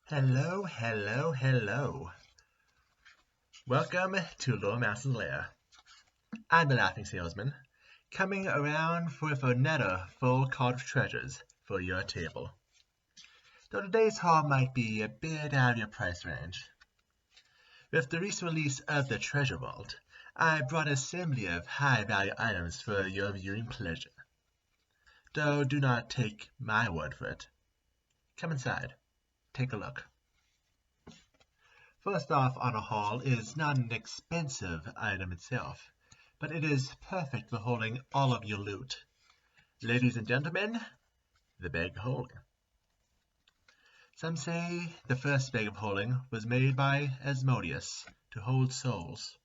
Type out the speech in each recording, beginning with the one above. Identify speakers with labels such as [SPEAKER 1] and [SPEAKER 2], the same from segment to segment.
[SPEAKER 1] Hello, hello, hello. Welcome to Loremaster's Lair. I'm the Laughing Salesman, coming around with another full cart of treasures for your table. Though today's haul might be a bit out of your price range. With the recent release of the Treasure Vault, I brought an assembly of high-value items for your viewing pleasure. Though do not take my word for it. Come inside, take a look. First off on a haul is not an expensive item itself, but it is perfect for holding all of your loot. Ladies and gentlemen, the bag of holding. Some say the first bag of holding was made by Asmodeus to hold souls.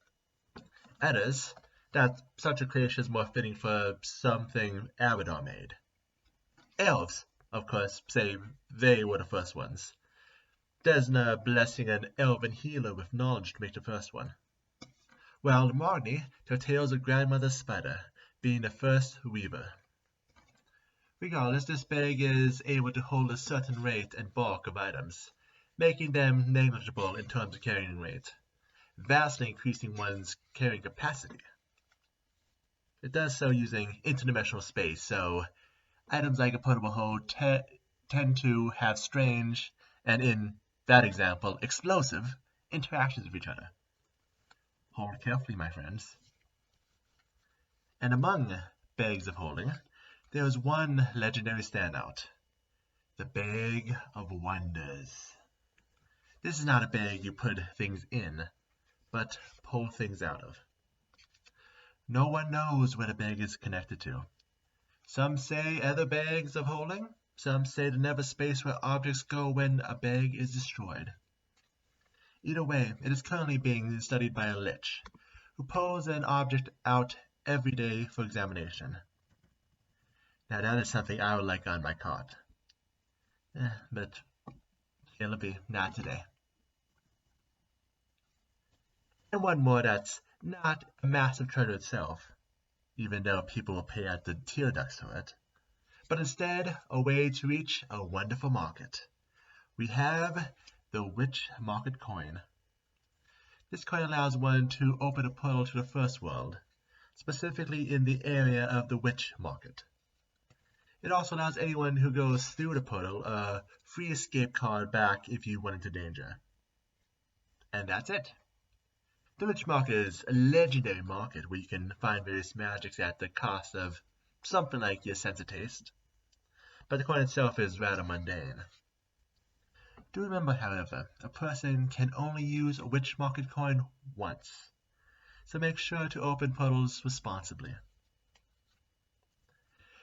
[SPEAKER 1] Others, that such a creation is more fitting for something Abadar made. Elves, of course, say they were the first ones. Desna blessing an elven healer with knowledge to make the first one, while Marnie tells tales of grandmother Spider being the first weaver. Regardless, this bag is able to hold a certain rate and bulk of items, making them negligible in terms of carrying rate, vastly increasing one's carrying capacity. It does so using interdimensional space, so items like a portable hold tend to have strange, and in that example, explosive interactions with each other. Hold carefully, my friends. And among bags of holding, there is one legendary standout. The Bag of Wonders. This is not a bag you put things in, but pull things out of. No one knows where the bag is connected to. Some say other bags of holding. Some say the never space where objects go when a bag is destroyed. Either way, it is currently being studied by a lich, who pulls an object out every day for examination. Now that is something I would like on my cart. But it'll be not today. And one more that's not a massive treasure itself, even though people will pay out the tear ducts for it, but instead a way to reach a wonderful market. We have the Witchmarket Coin. This coin allows one to open a portal to the first world, specifically in the area of the Witch Market. It also allows anyone who goes through the portal a free escape card back if you run into danger. And that's it. The Witch Market is a legendary market where you can find various magics at the cost of something like your sense of taste, but the coin itself is rather mundane. Do remember, however, a person can only use a Witchmarket coin once, so make sure to open portals responsibly.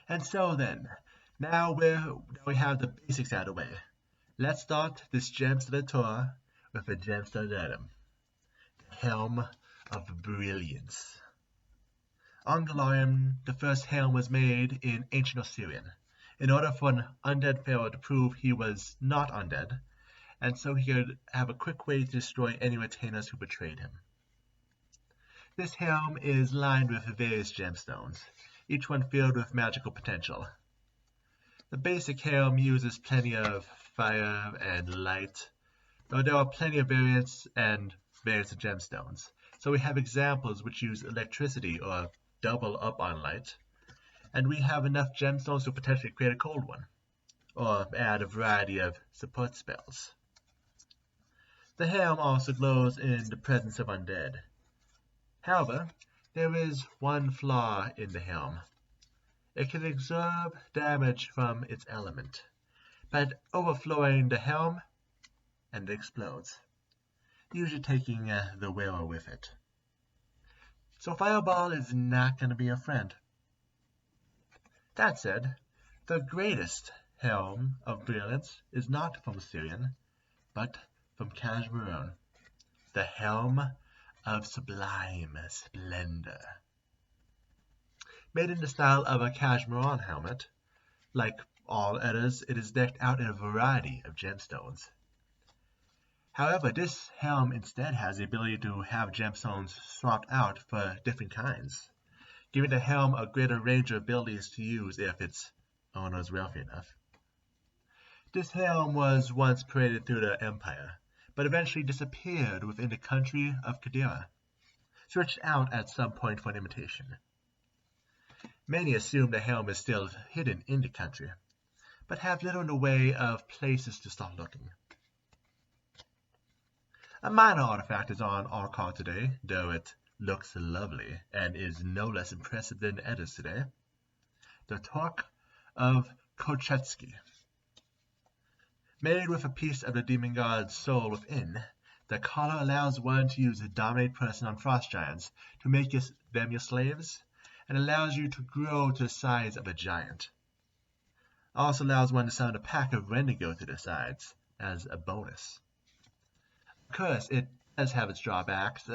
[SPEAKER 1] And so then, now we have the basics out of the way, let's start this gemstone tour with a gemstone item, the Helm of Brilliance. On Galley, the first helm was made in ancient Assyrian, in order for an undead pharaoh to prove he was not undead, and so he could have a quick way to destroy any retainers who betrayed him. This helm is lined with various gemstones, each one filled with magical potential. The basic helm uses plenty of fire and light, though there are plenty of variants and variants of gemstones, so we have examples which use electricity or double up on light, and we have enough gemstones to potentially create a cold one, or add a variety of support spells. The helm also glows in the presence of undead. However, there is one flaw in the helm. It can absorb damage from its element, but overflowing the helm, and it explodes, usually taking the wearer with it. So Fireball is not going to be a friend. That said, the greatest Helm of Brilliance is not from Assyrian, but from Kashmir, the Helm of Sublime Splendor. Made in the style of a Kashmir helmet, like all others, it is decked out in a variety of gemstones. However, this helm instead has the ability to have gemstones swapped out for different kinds, giving the helm a greater range of abilities to use if its owner is wealthy enough. This helm was once paraded through the Empire, but eventually disappeared within the country of Kadira, searched out at some point for an imitation. Many assume the helm is still hidden in the country, but have little in the way of places to start looking. A minor artifact is on our card today, though it looks lovely and is no less impressive than others today. The Torc of Kostchtchie. Made with a piece of the demon god's soul within, the collar allows one to use a dominate person on frost giants to make them your slaves, and allows you to grow to the size of a giant. Also allows one to summon a pack of Wendigo to their sides as a bonus. Of course, it does have its drawbacks.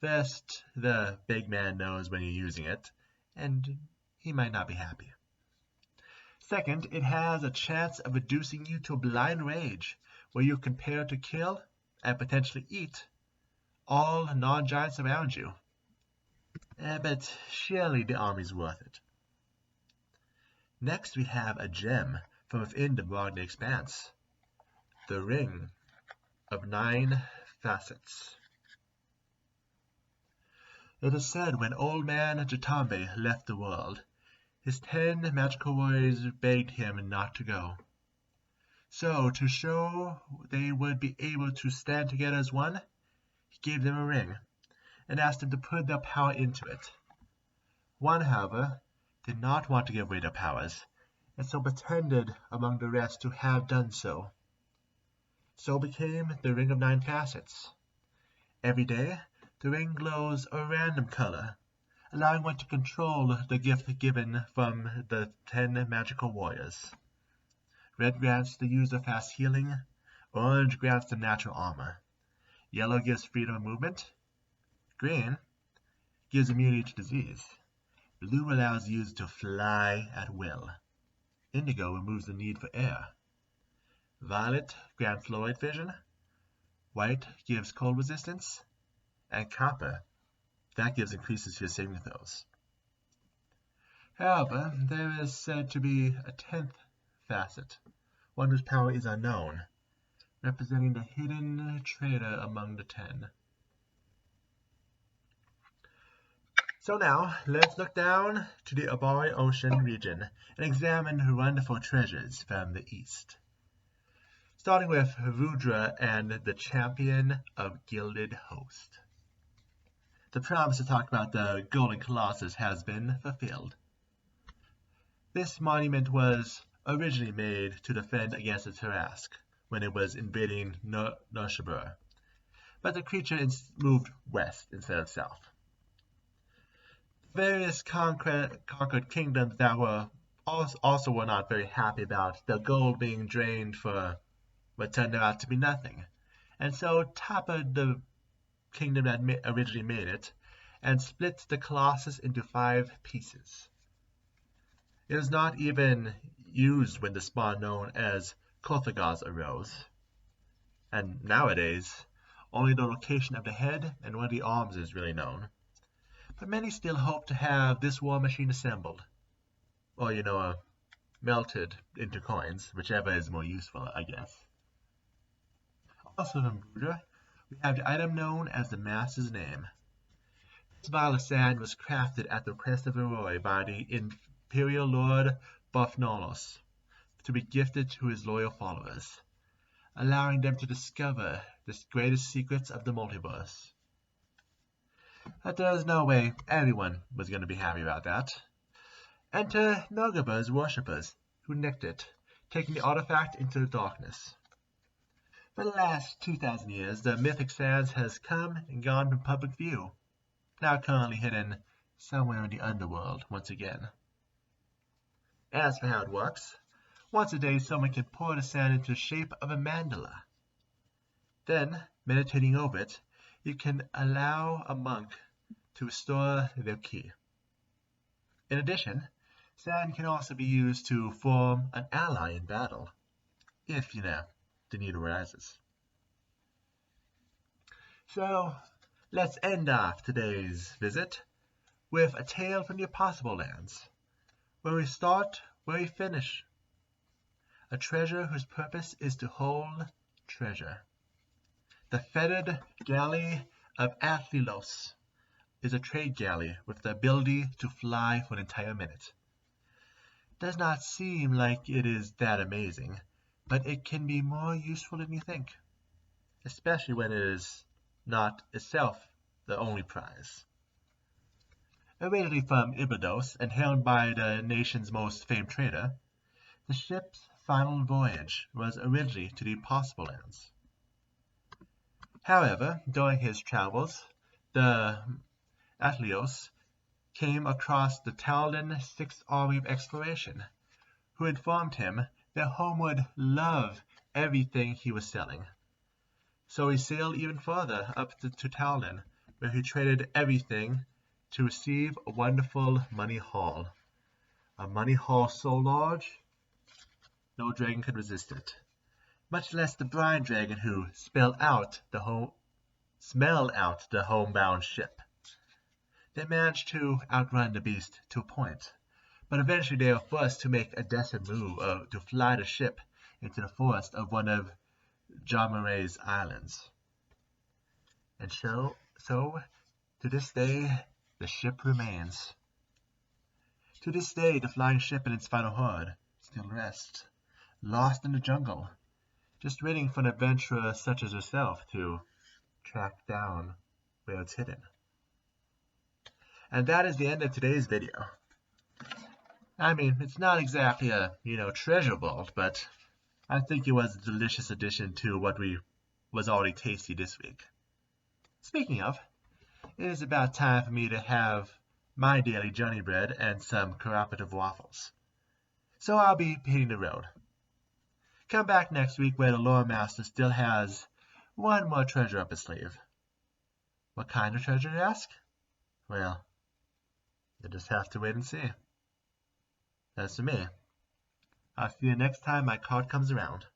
[SPEAKER 1] First, the big man knows when you're using it, and he might not be happy. Second, it has a chance of reducing you to a blind rage, where you can prepare to kill and potentially eat all non-giants around you. But surely the army's worth it. Next we have a gem from within the broadening expanse. The Ring of 9 Facets. It is said when old man Jatambe left the world, his 10 magical warriors begged him not to go. So, to show they would be able to stand together as one, he gave them a ring, and asked them to put their power into it. One, however, did not want to give away their powers, and so pretended among the rest to have done so. So became the Ring of 9 Facets. Every day, the ring glows a random color, allowing one to control the gift given from the 10 magical warriors. Red grants the user fast healing, orange grants them natural armor, yellow gives freedom of movement, green gives immunity to disease, blue allows the user to fly at will, indigo removes the need for air, violet grants low light vision, white gives cold resistance, and copper, that gives increases to your saving throws. However, there is said to be a 10th facet, one whose power is unknown, representing the hidden traitor among the 10. So now, let's look down to the Abari Ocean region and examine her wonderful treasures from the east. Starting with Rudra and the Champion of Gilded Host. The promise to talk about the Golden Colossus has been fulfilled. This monument was originally made to defend against the Tarrasque when it was invading Noshabur, but the creature moved west instead of south. Various conquered kingdoms that were also were not very happy about the gold being drained for what turned out to be nothing, and so toppled the kingdom that originally made it and split the Colossus into 5 pieces. It was not even used when the spawn known as Kothagos arose, and nowadays only the location of the head and one of the arms is really known. But many still hope to have this war machine assembled, or melted into coins, whichever is more useful, I guess. Also from Rudra, we have the item known as the Master's Name. This vial of sand was crafted at the request of Aroi by the Imperial Lord Bofnolos to be gifted to his loyal followers, allowing them to discover the greatest secrets of the multiverse. But there's no way everyone was going to be happy about that. Enter Nogaba's worshippers, who nicked it, taking the artifact into the darkness. For the last 2,000 years, the mythic sands has come and gone from public view, now currently hidden somewhere in the underworld once again. As for how it works, once a day someone can pour the sand into the shape of a mandala. Then, meditating over it, you can allow a monk to restore their ki. In addition, sand can also be used to form an ally in battle, if, the need arises. So, let's end off today's visit with a tale from the Impossible Lands, where we start, where we finish. a treasure whose purpose is to hold treasure. The feathered galley of Ataylos is a trade galley with the ability to fly for an entire minute. Does not seem like it is that amazing, but it can be more useful than you think, especially when it is not itself the only prize. Originally from Iberdos and hailed by the nation's most famed trader, the ship's final voyage was originally to the Impossible Lands. However, during his travels, the Ataylos came across the Taldan Sixth Army of Exploration, who informed him that home would love everything he was selling. So he sailed even further up to Taldan, where he traded everything to receive a wonderful money haul. A money haul so large, no dragon could resist it, much less the brine dragon who smelled out the homebound ship. They managed to outrun the beast to a point, but eventually they were forced to make a desperate move to fly the ship into the forest of one of Jamaray's islands. And so, to this day, the ship remains. To this day, the flying ship and its final horde still rest, lost in the jungle, just waiting for an adventurer such as yourself to track down where it's hidden. And that is the end of today's video. I mean, it's not exactly a, treasure vault, but I think it was a delicious addition to what was already tasty this week. Speaking of, it is about time for me to have my daily journey bread and some cooperative waffles. So I'll be hitting the road. Come back next week where the Loremaster still has one more treasure up his sleeve. What kind of treasure, you ask? Well, you'll just have to wait and see. As for me, I'll see you next time my card comes around.